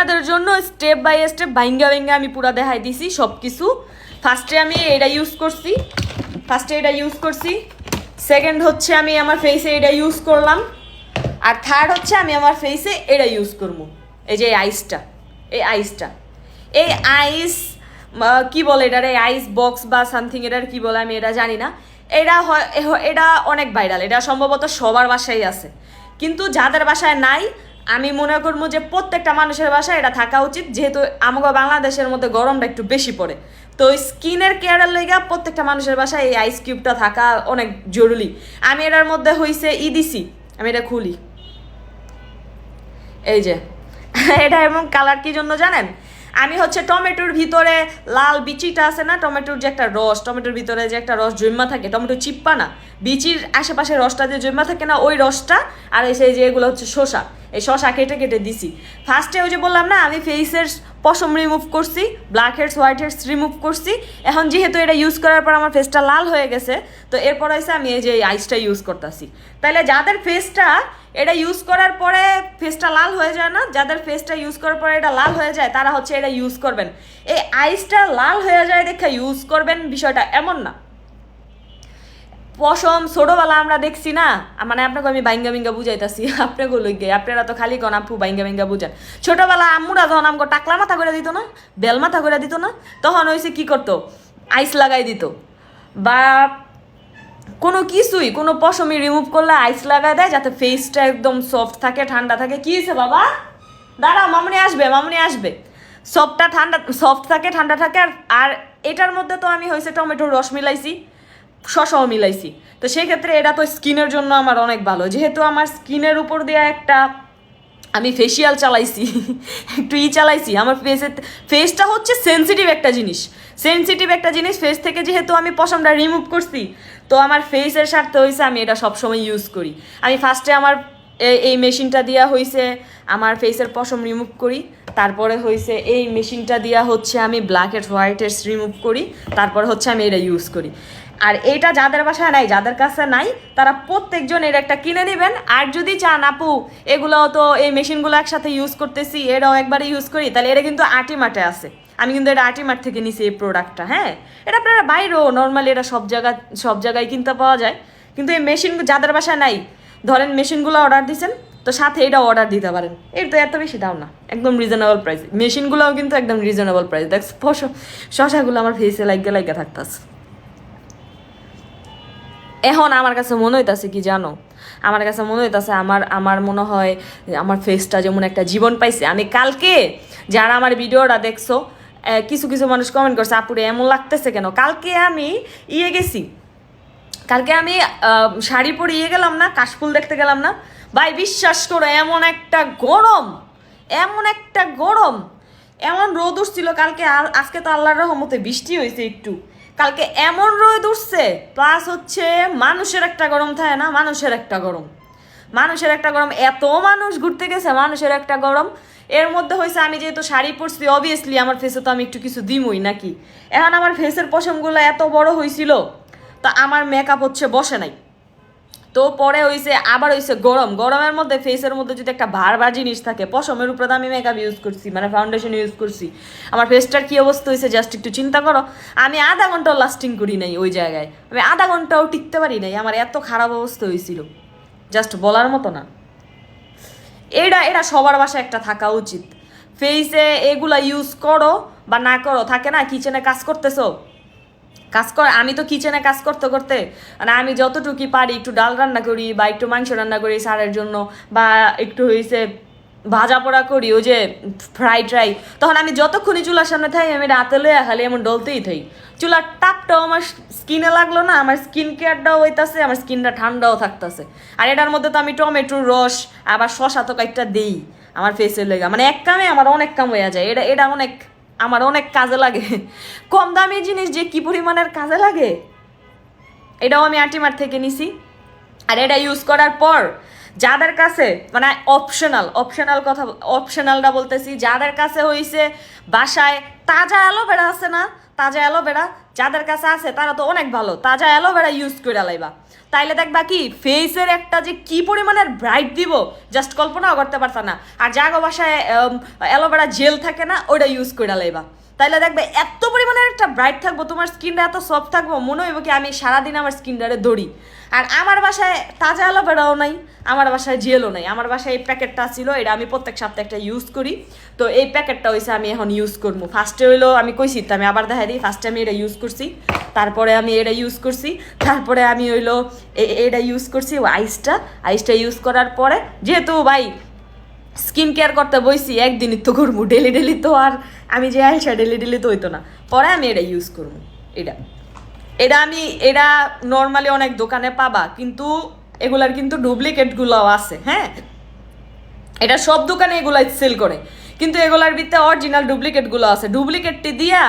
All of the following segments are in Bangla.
আপনাদের জন্য স্টেপ বাই স্টেপ ভাইঙ্গা ভাইঙ্গা আমি পুরা দেখাই দিছি সব কিছু। ফার্স্টে আমি এটা ইউজ করছি, সেকেন্ড হচ্ছে আমি আমার ফেসে এটা ইউজ করলাম, আর থার্ড হচ্ছে আমি আমার ফেসে এটা ইউজ করবো। এই যে এই আইস কি বলে এটার, এই আইস বক্স বা সামথিং এটার কি বলে আমি এটা জানি না। এটা অনেক ভাইরাল, এটা সম্ভবত সবার বাসায় আছে, কিন্তু যাদের বাসায় নাই আমি মনে করবো যে প্রত্যেকটা মানুষের বাসায় এটা থাকা উচিত, যেহেতু আমাদের বাংলাদেশের মধ্যে গরমটা একটু বেশি পড়ে। তো স্কিনের কেয়ারের লেগে প্রত্যেকটা মানুষের বাসায় এই আইস কিউবটা থাকা অনেক জরুরি। আমি এটার মধ্যে হইছে দিছি, আমি এটা খুলি, এই যে এটা এবং কালার কি জন্য জানেন, আমি হচ্ছে টমেটোর ভিতরে লাল বিচিটা আছে না, টমেটোর যে একটা রস, টমেটোর ভিতরে যে একটা রস জন্মা থাকে, টমেটো চিপ্পা না, বিচির আশেপাশে রসটা যে জন্মা থাকে না, ওই রসটা আর সেই যে এগুলো হচ্ছে শসা, এই শসা কেটে কেটে দিছি। ফার্স্টে ওই যে বললাম না আমি ফেসের পশম রিমুভ করছি, blackheads whiteheads remove করছি। এখন যেহেতু এটা ইউজ করার পর আমার ফেসটা লাল হয়ে গেছে, তো এরপর হয়েছে আমি এই যে এই আইসটা ইউজ করতেছি। তাহলে যাদের ফেসটা এটা ইউজ করার পরে ফেসটা লাল হয়ে যায় না, যাদের ফেসটা ইউজ করার পরে এটা লাল হয়ে যায় তারা হচ্ছে এটা ইউজ করবেন। এই আইসটা লাল হয়ে যায় দেখে ইউজ করবেন বিষয়টা এমন না। পশম ছোটবেলা আমরা দেখছি না, মানে আপনাকে আমি বাইঙ্গা বিঙ্গা বুঝাইতেছি, আপনাকে লইগে আপনারা তো খালি কোন আপু বাইঙ্গা বিঙ্গা বুঝান। ছোটবেলা আম্মুরা যখন আমাকে টাকলা মাথা করে দিত না, বেল মাথা করে দিত না, তখন হয়েছে কি করতো, আইস লাগাই দিত, বা কোনো কিছুই কোনো পশমই রিমুভ করলে আইস লাগাই দেয় যাতে ফেসটা একদম সফট থাকে, ঠান্ডা থাকে। কি হয়েছে বাবা, দাঁড়াও, মামনি আসবে। সফট থাকে, ঠান্ডা থাকে। আর এটার মধ্যে তো আমি হয়েছে টমেটোর রস মিলাইছি, শসাও মিলাইছি, তো সেক্ষেত্রে এটা তো স্কিনের জন্য আমার অনেক ভালো। যেহেতু আমার স্কিনের উপর দেওয়া একটা আমি ফেসিয়াল চালাইছি, একটু চালাইছি, আমার ফেসটা হচ্ছে সেন্সিটিভ একটা জিনিস, ফেস থেকে যেহেতু আমি পশমটা রিমুভ করছি, তো আমার ফেসের স্বার্থে হয়েছে আমি এটা সবসময় ইউজ করি। আমি ফার্স্টে আমার এই মেশিনটা দেওয়া হয়েছে আমার ফেসের পশম রিমুভ করি, তারপরে হয়েছে এই মেশিনটা দেওয়া হচ্ছে আমি blackheads whiteheads remove করি, তারপরে হচ্ছে আমি এটা ইউজ করি। আর এটা যাদের বাসায় নাই, যাদের কাছে নাই, তারা প্রত্যেকজন এর একটা কিনে নেবেন। আর যদি চান আপু এগুলো তো এই মেশিনগুলো একসাথে ইউজ করতেছি, এরাও একবারে ইউজ করি, তাহলে এটা কিন্তু আটিমাটে আছে। আমি কিন্তু এটা আটিমাট থেকে নিছি এই প্রোডাক্টটা। হ্যাঁ, এটা আপনারা বাইরেও নর্মালি এটা সব জায়গায় কিনতে পাওয়া যায়, কিন্তু এই মেশিন যাদের বাসায় নাই, ধরেন মেশিনগুলো অর্ডার দিচ্ছেন, তো সাথে এটা অর্ডার দিতে পারেন। এর তো এত বেশি দাম না, একদম রিজনেবল প্রাইস। মেশিনগুলোও কিন্তু একদম রিজনেবল প্রাইস। দেখ শশাগুলো আমার ফেসে লাগিয়ে থাকতেছে। এখন আমার কাছে মনে হইতাছে কি জানো, আমার মনে হয় আমার ফেসটা যেমন একটা জীবন পাইছে। আমি কালকে যারা আমার ভিডিওটা দেখছো, কিছু কিছু মানুষ কমেন্ট করছে আপুরে এমন লাগতেছে কেন। কালকে আমি শাড়ি পরে গেলাম না, কাশফুল দেখতে গেলাম না ভাই, বিশ্বাস করো এমন একটা গরম, এমন রোদ উঠছিল কালকে। আর আজকে তো আল্লাহর রহমতে বৃষ্টি হয়েছে একটু, কালকে এমন রোদ উঠছে। প্লাস হচ্ছে মানুষের একটা গরম থাকে না, মানুষের একটা গরম, এত মানুষ ঘুরতে গেছে, মানুষের একটা গরম। এর মধ্যে হয়েছে আমি যেহেতু শাড়ি পরছি, অবভিয়াসলি আমার ফেসে তো আমি একটু কিছু দিমই নাকি। এখন আমার ফেসের পশমগুলো এত বড় হয়েছিল, তো আমার মেকআপ হচ্ছে বসে নাই। তো পরে আবার গরমের মধ্যে ফেসের মধ্যে যদি একটা ভার জিনিস থাকে, পশমের উপরে তো আমি মেকআপ ইউজ করছি, মানে ফাউন্ডেশন ইউজ করছি, আমার ফেসটার কি অবস্থা হয়েছে জাস্ট একটু চিন্তা করো। আমি আধা ঘন্টাও লাস্টিং করি নাই ওই জায়গায়, আমি আধা ঘন্টাও টিকতে পারি নাই, আমার এত খারাপ অবস্থা হয়েছিল, জাস্ট বলার মতো না। এটা সবার বাসায় একটা থাকা উচিত। ফেসে এগুলা ইউজ করো বা না করো, থাকে না কিচেনে কাজ করে। আমি তো কিচেনে কাজ করতে করতে মানে আমি যতটুকু পারি একটু ডাল রান্না করি বা একটু মাংস রান্না করি স্যারের জন্য, বা একটু ভাজা পোড়া করি, ওই যে ফ্রাইড রাই, তখন আমি যতক্ষণই চুলার সামনে থাই আমি রাতে লইয়া খালি এমন ডলতেই থাই। চুলার তাপটাও আমার স্কিনে লাগলো না, আমার স্কিন কেয়ারটাও হইতাছে, আমার স্কিনটা ঠান্ডাও থাকতেছে। আর এটার মধ্যে তো আমি টমেটোর রস আবার শসা তো কয়েকটা দেই আমার ফেসের লেগা, মানে এক কামে আমার অনেক কাম হয়ে যায়। এটা আমার অনেক কাজে লাগে। কম দামি জিনিস যে কি পরিমাণের কাজে লাগে, এটাও আমি আটিমার থেকে নিছি। আর এটা ইউজ করার পর যাদের কাছে মানে অপশনালটা বলতেছি, যাদের কাছে বাসায় তাজা অ্যালোভেরা আছে না, তাজা অ্যালোভেরা যাদের কাছে আছে তারা তো অনেক ভালো, তাজা অ্যালোভেরা ইউজ করে লাইবা, তাইলে দেখবা কি ফেসের একটা যে কি পরিমাণের ব্রাইট দিব জাস্ট কল্পনাও করতে পারতা না। আর জাগো বাসায় অ্যালোভেরা জেল থাকে না, ওইটা ইউজ করে লাইবা, তাইলে দেখবে এত পরিমাণের একটা ব্রাইট থাকবো, তোমার স্কিনটা এত সফট থাকবো, মনে হইব কি আমি সারাদিন আমার স্কিনটারে দৌড়ি। আর আমার বাসায় তাজা অ্যালোভেরাও নাই, আমার বাসায় জেলও নাই, আমার বাসায় এই প্যাকেটটা ছিল, এটা আমি প্রত্যেক সপ্তাহে একটা ইউজ করি। তো এই প্যাকেটটা হয়েছে আমি এখন ইউজ করবো। ফার্স্টে হইলো আমি কইছি তো আমি আবার দেখা দিই, ফার্স্টে আমি এটা ইউজ করছি, তারপরে আমি এটা ইউজ করছি, তারপরে আমি হইলো এটা ইউজ করছি আইসটা ইউজ করার পরে যেহেতু ভাই স্কিন কেয়ার করতে বইছি একদিনই তো করবো, ডেলি তো আর আমি যে আইসা ডেলি তো হইতো না, পরে আমি এটা ইউজ করবো। এটা নর্মালি অনেক দোকানে পাবা, কিন্তু এগুলার কিন্তু ডুপ্লিকেটগুলোও আছে। হ্যাঁ, এটা সব দোকানে এগুলাই সেল করে, কিন্তু এগুলার ভিতরে অরিজিনাল ডুপ্লিকেটগুলো আছে। ডুপ্লিকেটটি দিয়া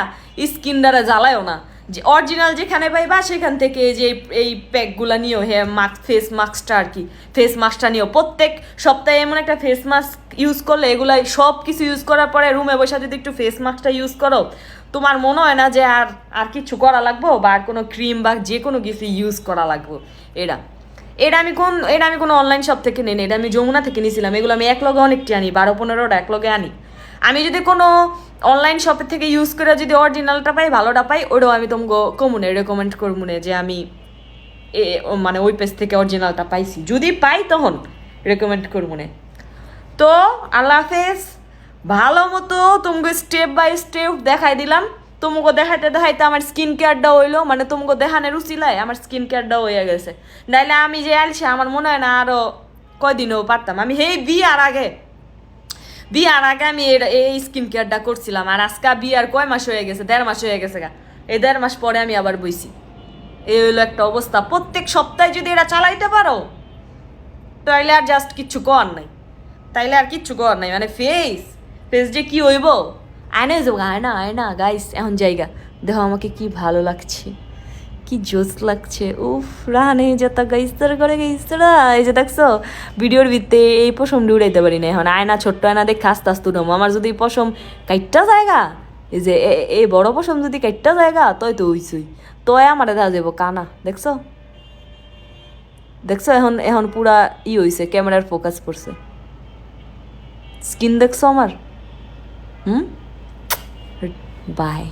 স্কিনটারে জ্বালায়ও না, যে অরিজিনাল যেখানে পাইবা সেখান থেকে যে এই প্যাকগুলা নিও, হ্যাঁ ফেস মাস্কটা আর কি, ফেস মাস্কটা নিও। প্রত্যেক সপ্তাহে এমন একটা ফেস মাস্ক ইউজ করলে, এগুলাই সব কিছু ইউজ করার পরে রুমে বসে যদি একটু ফেস মাস্কটা ইউজ করো, তোমার মনে হয় না যে আর কিছু করা লাগবো, বা আর কোনো ক্রিম বা যে কোনো কিছু ইউজ করা লাগবো। এটা আমি কোনো অনলাইন শপ থেকে নিই না, এটা আমি যমুনা থেকে নিয়েছিলাম। এগুলো আমি এক লগে অনেকটি আনি, 12-15টা এক লগে আনি। আমি যদি কোনো অনলাইন শপের থেকে ইউজ করে যদি অরিজিনালটা পাই, ভালোটা পাই, ওটাও আমি তোমাকে কমুনে রেকমেন্ড করবো যে আমি মানে ওই পেজ থেকে অরিজিনালটা পাইছি, যদি পাই তখন রেকমেন্ড করবো না। তো আল্লাহ হাফেজ, ভালো মতো তোমাকে স্টেপ বাই স্টেপ দেখাই দিলাম। তোমাকে দেখাইতে আমার স্কিন কেয়ারটা হইলো, মানে তোমাকে দেখানোর উচিলায় আমার স্কিন কেয়ারটাও হয়ে গেছে। নাইলে আমি যে আলছি আমার মনে হয় না আরও কয়দিনও পারতাম। আমি বিয়ার আগে আমি এই স্কিন কেয়ারটা করছিলাম, আর আজকে বিয়ার কয় মাস হয়ে গেছে, 1.5 মাস হয়ে গেছে গা। এই 1.5 মাস পরে আমি আবার বইছি। এই হইলো একটা অবস্থা। প্রত্যেক সপ্তাহে যদি এটা চালাইতে পারো তাইলে আর জাস্ট কিচ্ছু কর নাই, মানে ফেস যে কি হইব। আয়না যাবো, আয়না গাইস, এখন জায়গা দেখো আমাকে কি ভালো লাগছে, কি জোস লাগছে। উফ রাহানে যেটা গাইস্তর করে গাইস্তরা, এই যে দেখছো ভিডিওর ভিতরে এই পশম উড়াইতে পারি না। এখন আয়না, ছোট্ট আয়না দেখে আস্তে আস্তে উঠাবো। আমার যদি পশম কাইটটা জায়গা, এই যে এই বড় পশম যদি কাইটটা জায়গা, তয় তো হইছই, তয় আমার দেখা যাবো কানা। দেখছো এখন পুরা হইছে, ক্যামেরার ফোকাস পড়ছে। স্কিন দেখছো আমার? বাই।